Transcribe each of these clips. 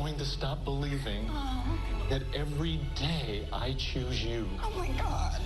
going to stop believing that every day I choose you. Oh my God.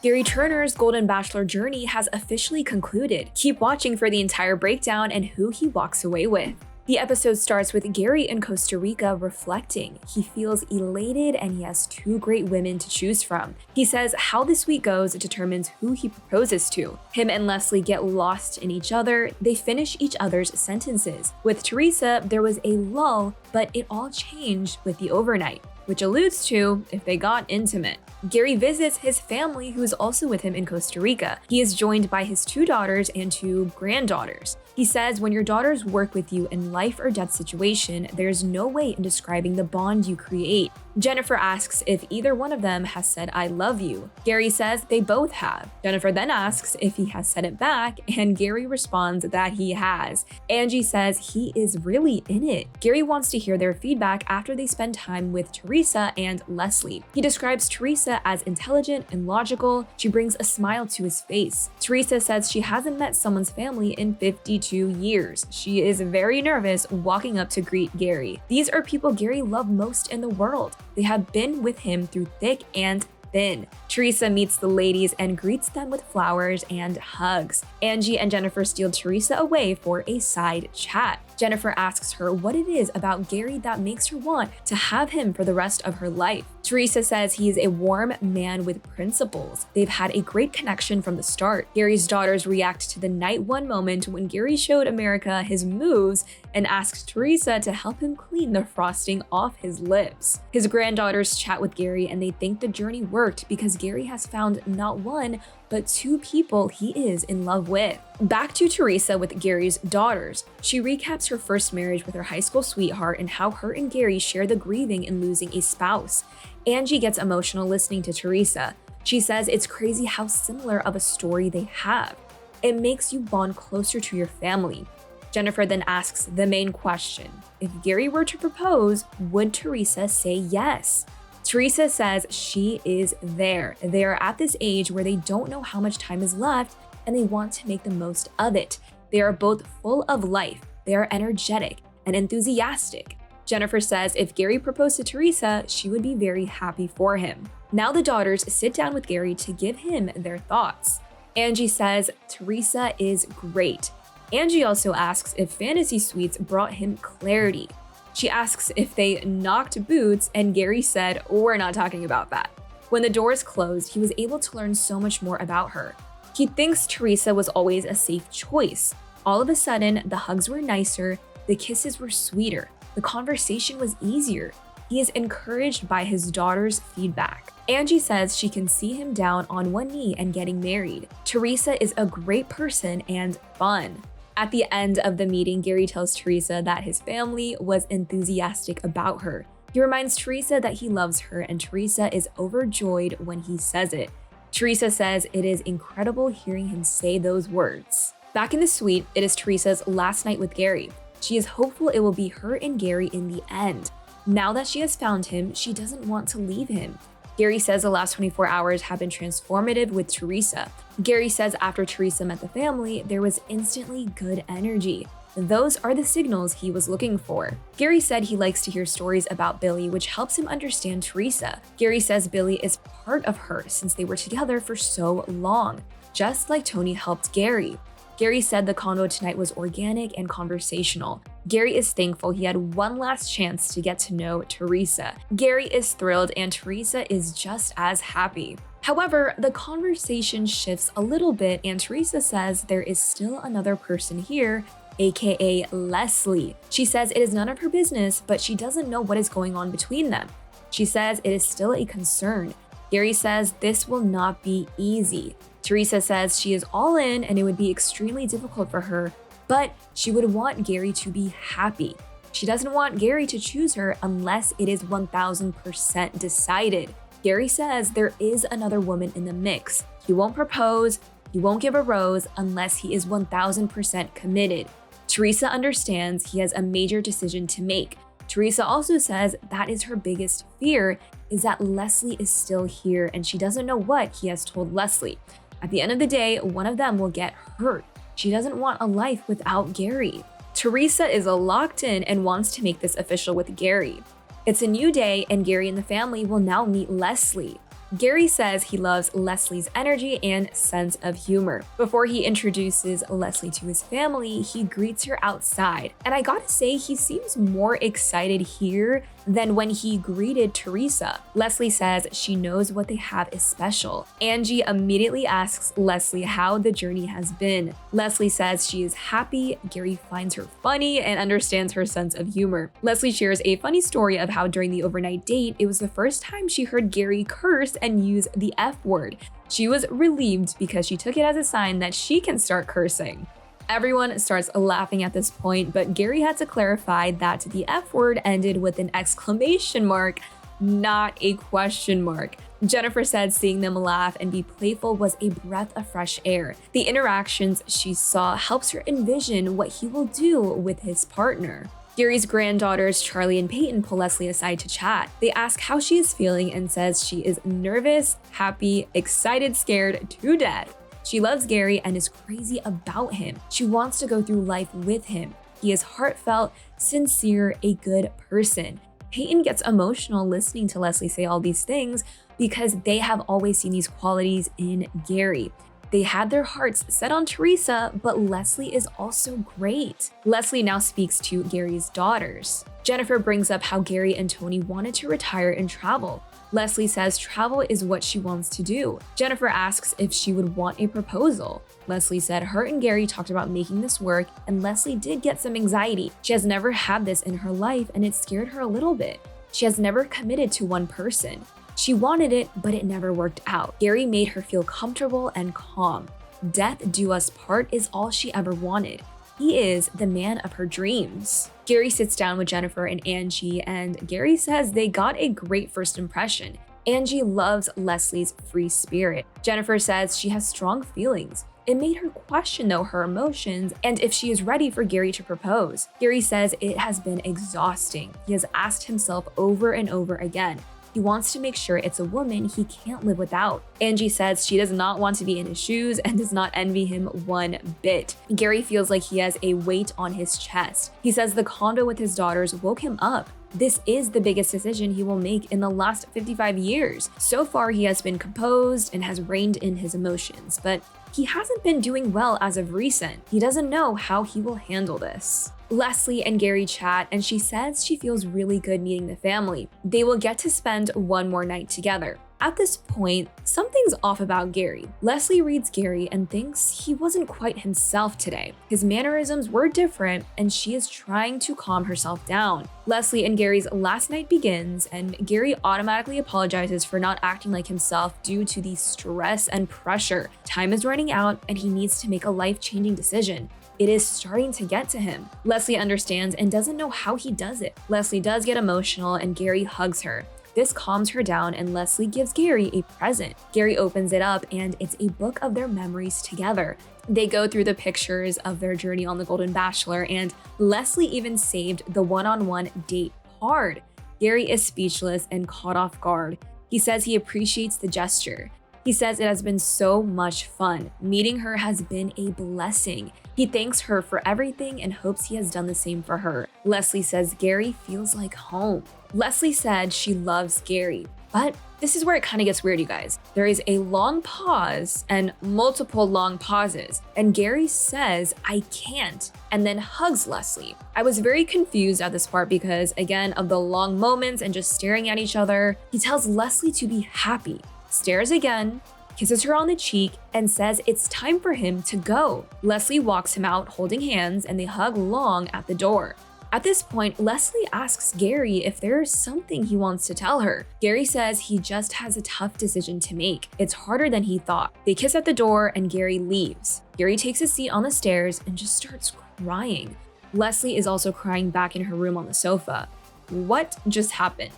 Gerry Turner's Golden Bachelor journey has officially concluded. Keep watching for the entire breakdown and who he walks away with. The episode starts with Gerry in Costa Rica reflecting. He feels elated and he has two great women to choose from. He says how this week goes determines who he proposes to. Him and Leslie get lost in each other. They finish each other's sentences. With Teresa, there was a lull, but it all changed with the overnight, which alludes to if they got intimate. Gerry visits his family, who is also with him in Costa Rica. He is joined by his 2 daughters and 2 granddaughters. He says when your daughters work with you in life or death situation, there's no way in describing the bond you create. Jennifer asks if either one of them has said I love you. Gerry says they both have. Jennifer then asks if he has said it back, and Gerry responds that he has. Angie says he is really in it. Gerry wants to hear their feedback after they spend time with Teresa and Leslie. He describes Teresa as intelligent and logical. She brings a smile to his face. Teresa says she hasn't met someone's family in 52 years. She is very nervous walking up to greet Gerry. These are people Gerry loved most in the world. They have been with him through thick and thin. Teresa meets the ladies and greets them with flowers and hugs. Angie and Jennifer steal Teresa away for a side chat. Jennifer asks her what it is about Gerry that makes her want to have him for the rest of her life. Teresa says he is a warm man with principles. They've had a great connection from the start. Gerry's daughters react to the night one moment when Gerry showed America his moves and asked Teresa to help him clean the frosting off his lips. His granddaughters chat with Gerry and they think the journey worked because Gerry has found not one, but 2 people he is in love with. Back to Teresa with Gerry's daughters. She recaps her first marriage with her high school sweetheart and how her and Gerry share the grieving in losing a spouse. Angie gets emotional listening to Teresa. She says it's crazy how similar of a story they have. It makes you bond closer to your family. Jennifer then asks the main question. If Gerry were to propose, would Teresa say yes? Teresa says she is there. They are at this age where they don't know how much time is left and they want to make the most of it. They are both full of life. They are energetic and enthusiastic. Jennifer says if Gerry proposed to Teresa, she would be very happy for him. Now the daughters sit down with Gerry to give him their thoughts. Angie says Teresa is great. Angie also asks if fantasy suites brought him clarity. She asks if they knocked boots, and Gerry said, we're not talking about that. When the doors closed, he was able to learn so much more about her. He thinks Teresa was always a safe choice. All of a sudden, the hugs were nicer, the kisses were sweeter, the conversation was easier. He is encouraged by his daughter's feedback. Angie says she can see him down on one knee and getting married. Teresa is a great person and fun. At the end of the meeting, Gerry tells Teresa that his family was enthusiastic about her. He reminds Teresa that he loves her, and Teresa is overjoyed when he says it. Teresa says it is incredible hearing him say those words. Back in the suite, it is Teresa's last night with Gerry. She is hopeful it will be her and Gerry in the end. Now that she has found him, she doesn't want to leave him. Gerry says the last 24 hours have been transformative with Teresa. Gerry says after Teresa met the family, there was instantly good energy. Those are the signals he was looking for. Gerry said he likes to hear stories about Billy, which helps him understand Teresa. Gerry says Billy is part of her since they were together for so long, just like Tony helped Gerry. Gerry said the convo tonight was organic and conversational. Gerry is thankful he had one last chance to get to know Teresa. Gerry is thrilled and Teresa is just as happy. However, the conversation shifts a little bit and Teresa says there is still another person here, aka Leslie. She says it is none of her business, but she doesn't know what is going on between them. She says it is still a concern. Gerry says this will not be easy. Teresa says she is all in and it would be extremely difficult for her, but she would want Gerry to be happy. She doesn't want Gerry to choose her unless it is 1000% decided. Gerry says there is another woman in the mix. He won't propose, he won't give a rose unless he is 1000% committed. Teresa understands he has a major decision to make. Teresa also says that is her biggest fear, is that Leslie is still here and she doesn't know what he has told Leslie. At the end of the day, one of them will get hurt. She doesn't want a life without Gerry. Teresa is locked in and wants to make this official with Gerry. It's a new day, and Gerry and the family will now meet Leslie. Gerry says he loves Leslie's energy and sense of humor. Before he introduces Leslie to his family, he greets her outside. And I gotta say, he seems more excited here than when he greeted Teresa. Leslie says she knows what they have is special. Angie immediately asks Leslie how the journey has been. Leslie says she is happy, Gerry finds her funny, and understands her sense of humor. Leslie shares a funny story of how during the overnight date, it was the first time she heard Gerry curse and use the F word. She was relieved because she took it as a sign that she can start cursing. Everyone starts laughing at this point, but Gerry had to clarify that the F word ended with an exclamation mark, not a question mark. Jennifer said seeing them laugh and be playful was a breath of fresh air. The interactions she saw helps her envision what he will do with his partner. Gerry's granddaughters, Charlie and Peyton, pull Leslie aside to chat. They ask how she is feeling and says she is nervous, happy, excited, scared to death. She loves Gerry and is crazy about him. She wants to go through life with him. He is heartfelt, sincere, a good person. Peyton gets emotional listening to Leslie say all these things because they have always seen these qualities in Gerry. They had their hearts set on Teresa, but Leslie is also great. Leslie now speaks to Gerry's daughters. Jennifer brings up how Gerry and Tony wanted to retire and travel. Leslie says travel is what she wants to do. Jennifer asks if she would want a proposal. Leslie said her and Gerry talked about making this work, and Leslie did get some anxiety. She has never had this in her life, and it scared her a little bit. She has never committed to one person. She wanted it, but it never worked out. Gerry made her feel comfortable and calm. Death do us part is all she ever wanted. He is the man of her dreams. Gerry sits down with Jennifer and Angie, and Gerry says they got a great first impression. Angie loves Leslie's free spirit. Jennifer says she has strong feelings. It made her question, though, her emotions and if she is ready for Gerry to propose. Gerry says it has been exhausting. He has asked himself over and over again. He wants to make sure it's a woman he can't live without. Angie says she does not want to be in his shoes and does not envy him one bit. Gerry feels like he has a weight on his chest. He says the condo with his daughters woke him up. This is the biggest decision he will make in the last 55 years. So far, he has been composed and has reined in his emotions, but he hasn't been doing well as of recent. He doesn't know how he will handle this. Leslie and Gerry chat, and she says she feels really good meeting the family. They will get to spend one more night together. At this point, something's off about Gerry. Leslie reads Gerry and thinks he wasn't quite himself today. His mannerisms were different, and she is trying to calm herself down. Leslie and Gerry's last night begins, and Gerry automatically apologizes for not acting like himself due to the stress and pressure. Time is running out, and he needs to make a life-changing decision. It is starting to get to him. Leslie understands and doesn't know how he does it. Leslie does get emotional, and Gerry hugs her. This calms her down, and Leslie gives Gerry a present. Gerry opens it up, and it's a book of their memories together. They go through the pictures of their journey on the Golden Bachelor, and Leslie even saved the one-on-one date card. Gerry is speechless and caught off guard. He says he appreciates the gesture. He says it has been so much fun. Meeting her has been a blessing. He thanks her for everything and hopes he has done the same for her. Leslie says Gerry feels like home. Leslie said she loves Gerry, but this is where it kind of gets weird, you guys. There is a long pause and multiple long pauses, and Gerry says, "I can't," and then hugs Leslie. I was very confused at this part because, again, of the long moments and just staring at each other. He tells Leslie to be happy, stares again, kisses her on the cheek, and says it's time for him to go. Leslie walks him out holding hands, and they hug long at the door. At this point, Leslie asks Gerry if there is something he wants to tell her. Gerry says he just has a tough decision to make. It's harder than he thought. They kiss at the door, and Gerry leaves. Gerry takes a seat on the stairs and just starts crying. Leslie is also crying back in her room on the sofa. What just happened?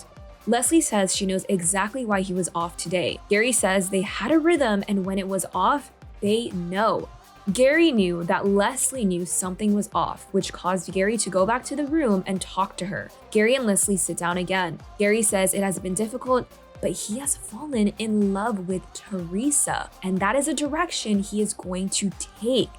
Leslie says she knows exactly why he was off today. Gerry says they had a rhythm, and when it was off, they know. Gerry knew that Leslie knew something was off, which caused Gerry to go back to the room and talk to her. Gerry and Leslie sit down again. Gerry says it has been difficult, but he has fallen in love with Teresa, and that is a direction he is going to take.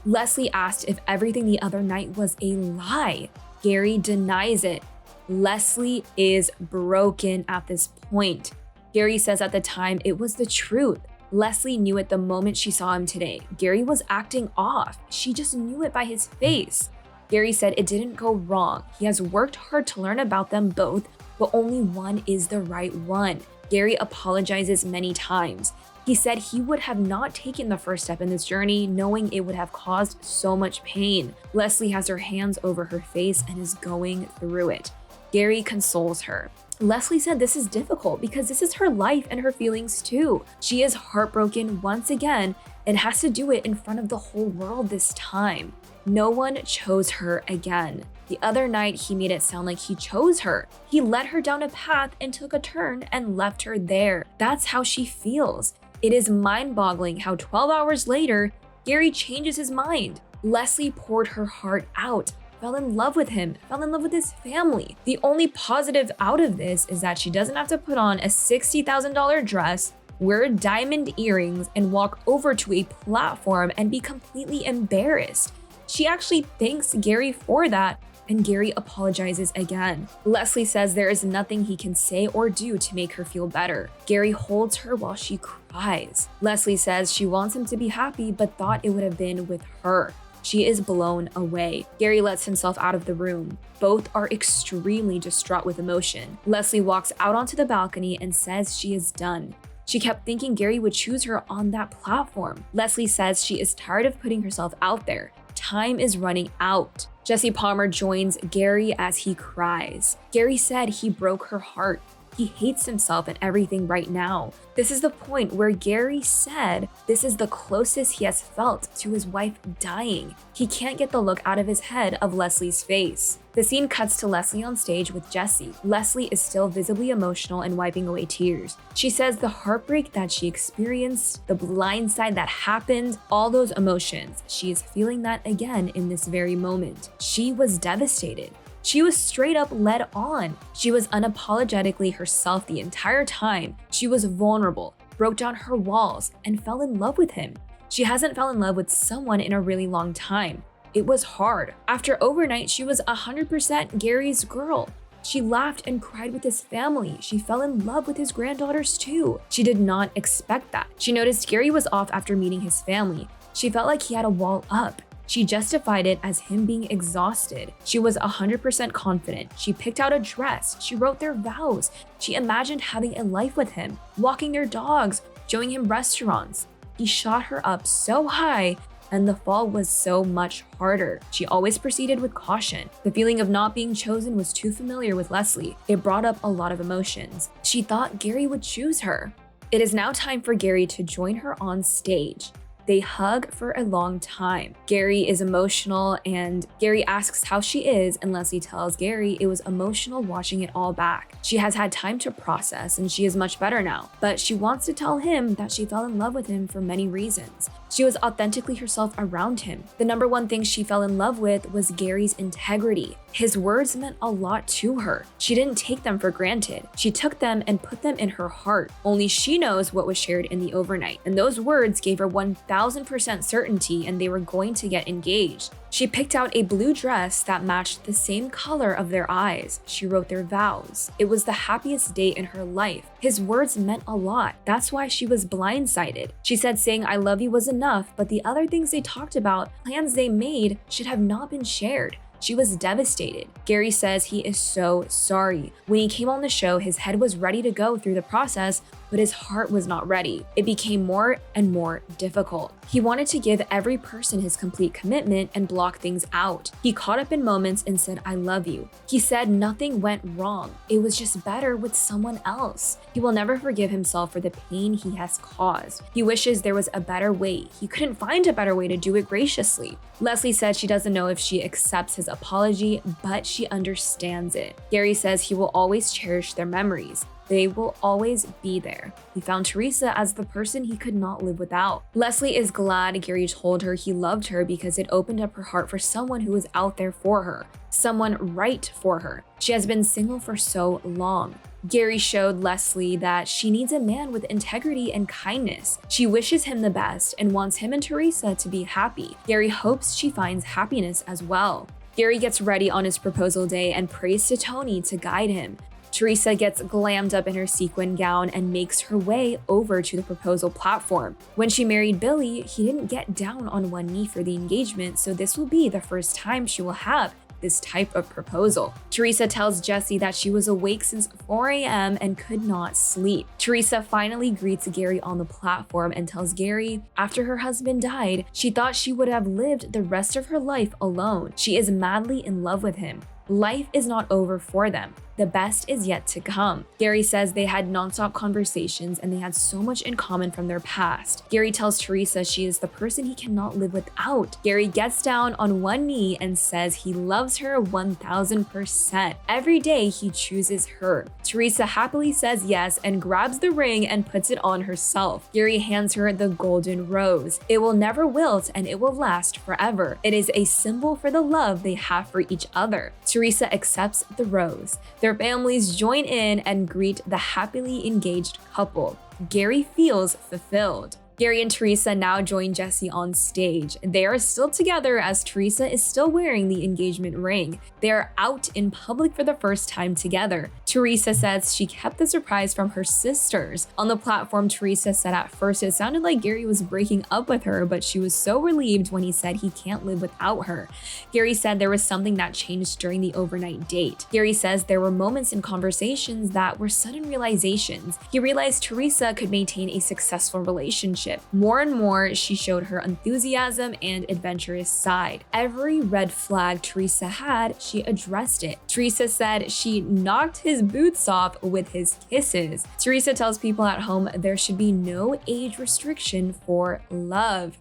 Leslie asked if everything the other night was a lie. Gerry denies it. Leslie is broken at this point. Gerry says at the time it was the truth. Leslie knew it the moment she saw him today. Gerry was acting off. She just knew it by his face. Gerry said it didn't go wrong. He has worked hard to learn about them both, but only one is the right one. Gerry apologizes many times. He said he would have not taken the first step in this journey knowing it would have caused so much pain. Leslie has her hands over her face and is going through it. Gerry consoles her. Leslie said this is difficult because this is her life and her feelings too. She is heartbroken once again and has to do it in front of the whole world this time. No one chose her again. The other night, he made it sound like he chose her. He led her down a path and took a turn and left her there. That's how she feels. It is mind-boggling how 12 hours later, Gerry changes his mind. Leslie poured her heart out, fell in love with him, fell in love with his family. The only positive out of this is that she doesn't have to put on a $60,000 dress, wear diamond earrings, and walk over to a platform and be completely embarrassed. She actually thanks Gerry for that, and Gerry apologizes again. Leslie says there is nothing he can say or do to make her feel better. Gerry holds her while she cries. Leslie says she wants him to be happy, but thought it would have been with her. She is blown away. Gerry lets himself out of the room. Both are extremely distraught with emotion. Leslie walks out onto the balcony and says she is done. She kept thinking Gerry would choose her on that platform. Leslie says she is tired of putting herself out there. Time is running out. Jesse Palmer joins Gerry as he cries. Gerry said he broke her heart. He hates himself and everything right now. This is the point where Gerry said this is the closest he has felt to his wife dying. He can't get the look out of his head of Leslie's face. The scene cuts to Leslie on stage with Jesse. Leslie is still visibly emotional and wiping away tears. She says the heartbreak that she experienced, the blindside that happened, all those emotions, she is feeling that again in this very moment. She was devastated. She was straight up led on. She was unapologetically herself the entire time. She was vulnerable, broke down her walls, and fell in love with him. She hasn't fell in love with someone in a really long time. It was hard. After overnight, she was 100% Gerry's girl. She laughed and cried with his family. She fell in love with his granddaughters too. She did not expect that. She noticed Gerry was off after meeting his family. She felt like he had a wall up. She justified it as him being exhausted. She was 100% confident. She picked out a dress. She wrote their vows. She imagined having a life with him, walking their dogs, showing him restaurants. He shot her up so high, and the fall was so much harder. She always proceeded with caution. The feeling of not being chosen was too familiar with Leslie. It brought up a lot of emotions. She thought Gerry would choose her. It is now time for Gerry to join her on stage. They hug for a long time. Gerry is emotional and Gerry asks how she is, and Leslie tells Gerry it was emotional watching it all back. She has had time to process and she is much better now, but she wants to tell him that she fell in love with him for many reasons. She was authentically herself around him. The number one thing she fell in love with was Gerry's integrity. His words meant a lot to her. She didn't take them for granted. She took them and put them in her heart. Only she knows what was shared in the overnight, and those words gave her 1000% certainty and they were going to get engaged. She picked out a blue dress that matched the same color of their eyes. She wrote their vows. It was the happiest day in her life. His words meant a lot. That's why she was blindsided. She said saying I love you was enough, but the other things they talked about, plans they made, should have not been shared. She was devastated. Gerry says he is so sorry. When he came on the show, his head was ready to go through the process, but his heart was not ready. It became more and more difficult. He wanted to give every person his complete commitment and block things out. He caught up in moments and said, I love you. He said nothing went wrong. It was just better with someone else. He will never forgive himself for the pain he has caused. He wishes there was a better way. He couldn't find a better way to do it graciously. Leslie said she doesn't know if she accepts his apology, but she understands it. Gerry says he will always cherish their memories. They will always be there. He found Teresa as the person he could not live without. Leslie is glad Gerry told her he loved her because it opened up her heart for someone who was out there for her, someone right for her. She has been single for so long. Gerry showed Leslie that she needs a man with integrity and kindness. She wishes him the best and wants him and Teresa to be happy. Gerry hopes she finds happiness as well. Gerry gets ready on his proposal day and prays to Tony to guide him. Teresa gets glammed up in her sequin gown and makes her way over to the proposal platform. When she married Billy, he didn't get down on one knee for the engagement, so this will be the first time she will have this type of proposal. Teresa tells Jesse that she was awake since 4 a.m. and could not sleep. Teresa finally greets Gerry on the platform and tells Gerry after her husband died, she thought she would have lived the rest of her life alone. She is madly in love with him. Life is not over for them. The best is yet to come. Gerry says they had nonstop conversations and they had so much in common from their past. Gerry tells Teresa she is the person he cannot live without. Gerry gets down on one knee and says he loves her 1000%. Every day he chooses her. Teresa happily says yes and grabs the ring and puts it on herself. Gerry hands her the golden rose. It will never wilt and it will last forever. It is a symbol for the love they have for each other. Teresa accepts the rose. Their families join in and greet the happily engaged couple. Gerry feels fulfilled. Gerry and Teresa now join Jesse on stage. They are still together as Teresa is still wearing the engagement ring. They are out in public for the first time together. Teresa says she kept the surprise from her sisters. On the platform, Teresa said at first it sounded like Gerry was breaking up with her, but she was so relieved when he said he can't live without her. Gerry said there was something that changed during the overnight date. Gerry says there were moments in conversations that were sudden realizations. He realized Teresa could maintain a successful relationship. More and more, she showed her enthusiasm and adventurous side. Every red flag Teresa had, she addressed it. Teresa said she knocked his boots off with his kisses. Teresa tells people at home there should be no age restriction for love.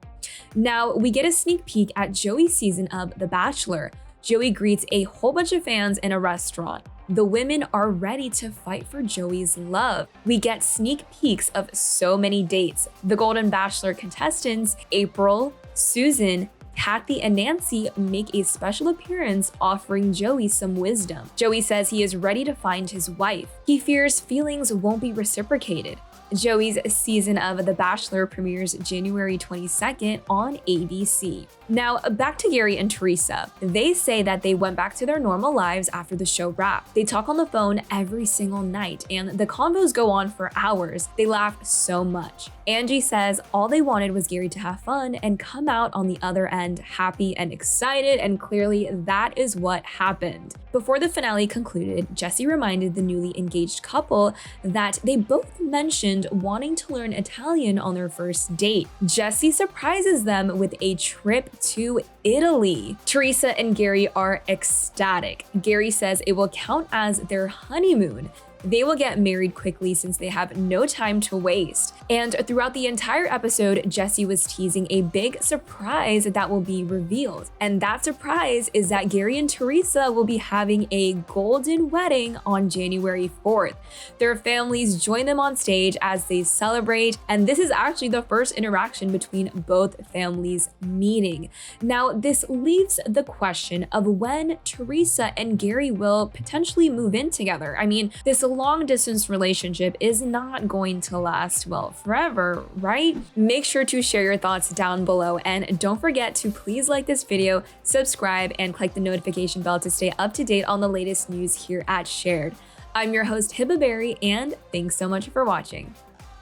Now, we get a sneak peek at Joey's season of The Bachelor. Joey greets a whole bunch of fans in a restaurant. The women are ready to fight for Joey's love. We get sneak peeks of so many dates. The Golden Bachelor contestants, April, Susan, Kathy, and Nancy make a special appearance offering Joey some wisdom. Joey says he is ready to find his wife. He fears feelings won't be reciprocated. Joey's season of The Bachelor premieres January 22nd on ABC. Now, back to Gerry and Teresa. They say that they went back to their normal lives after the show wrapped. They talk on the phone every single night, and the convos go on for hours. They laugh so much. Angie says all they wanted was Gerry to have fun and come out on the other end happy and excited, and clearly that is what happened. Before the finale concluded, Jesse reminded the newly engaged couple that they both mentioned wanting to learn Italian on their first date. Jesse surprises them with a trip to Italy. Teresa and Gerry are ecstatic. Gerry says it will count as their honeymoon. They will get married quickly since they have no time to waste. And throughout the entire episode, Jesse was teasing a big surprise that will be revealed. And that surprise is that Gerry and Teresa will be having a golden wedding on January 4th. Their families join them on stage as they celebrate, and this is actually the first interaction between both families meeting. Now, this leaves the question of when Teresa and Gerry will potentially move in together. I mean, this long distance relationship is not going to last, well, forever, right? Make sure to share your thoughts down below, and don't forget to please like this video, subscribe, and click the notification bell to stay up to date on the latest news here at Shared. I'm your host, Hibba Berry, and thanks so much for watching.